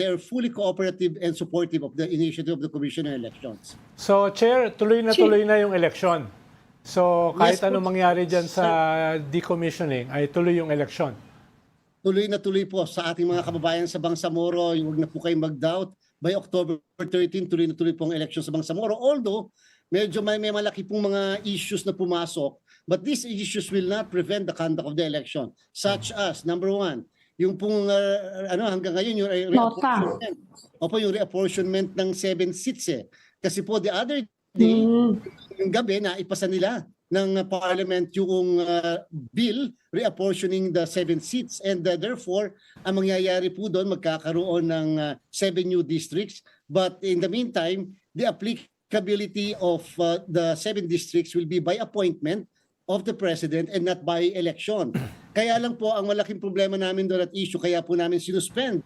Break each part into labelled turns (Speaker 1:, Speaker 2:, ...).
Speaker 1: they are fully cooperative and supportive of the initiative of the Commission on Elections.
Speaker 2: So, Chair, tuloy na yung eleksyon. So, kahit
Speaker 1: Yes,
Speaker 2: anong mangyari dyan sa decommissioning, ay tuloy yung eleksyon.
Speaker 1: Tuloy na tuloy po sa ating mga kababayan sa Bangsamoro. Huwag na po kayong mag-doubt. By October 13, tuloy na tuloy po ang eleksyon sa Bangsamoro. Although, medyo may malaki pong mga issues na pumasok, but these issues will not prevent the conduct of the election. Such as, number one, yung pong hanggang ngayon yung reapportionment. Opo, yung reapportionment ng 7 seats eh. Kasi po the other day, yung gabi na ipasa nila ng parliament yung bill reapportioning the 7 seats and therefore ang mangyayari po doon magkakaroon ng 7 new districts, but in the meantime the applicability of the 7 districts will be by appointment of the president and not by election. Kaya lang po ang malaking problema namin doon at issue, kaya po namin sinuspend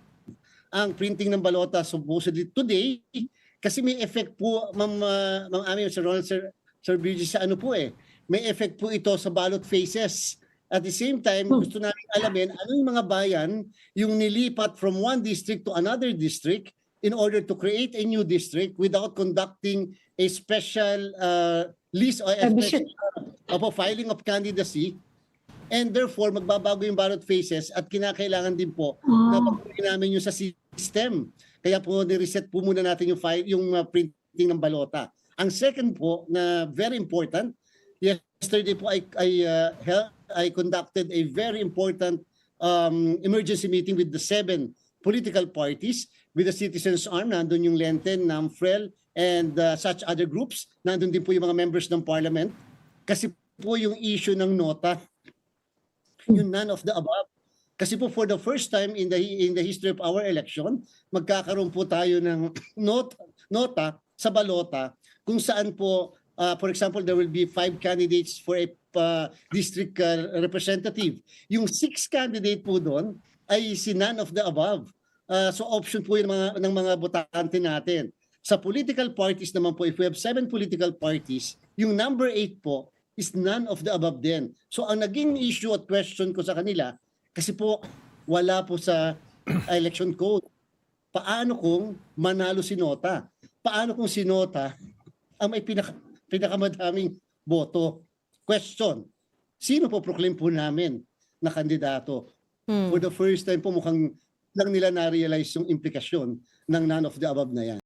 Speaker 1: ang printing ng balota supposedly today kasi may effect po, Ma'am Ami, Sir Ronald, Sir Bridges, sa ano po eh, may effect po ito sa ballot faces. At the same time, gusto namin alamin ano yung mga bayan yung nilipat from one district to another district in order to create a new district without conducting a special list or a special filing of candidacy, and therefore magbabago yung ballot faces at kinakailangan din po na pagpapalagay namin yung sa system. Kaya po ni-reset po muna natin yung printing ng balota. Ang second po na very important, yesterday po I conducted a very important emergency meeting with the 7 political parties, with the Citizens Arm, nandun yung Lenten, NAMFREL, and such other groups. Nandun din po yung mga members ng parliament. Kasi po yung issue ng nota, yung none of the above. Kasi po for the first time in the history of our election, magkakaroon po tayo ng nota sa balota kung saan po, for example, there will be 5 candidates for a district representative. Yung 6 candidate po doon ay si none of the above. So option po yung ng mga botante natin. Sa political parties naman po, if we have 7 political parties, yung number 8 po is none of the above din. So ang naging issue at question ko sa kanila, kasi po wala po sa election code. Paano kung manalo si Nota? Paano kung si Nota ang may pinakamadaming boto? Question, sino po proclaim po namin na kandidato? For the first time po mukhang lang nila na-realize yung implikasyon ng none of the above na yan.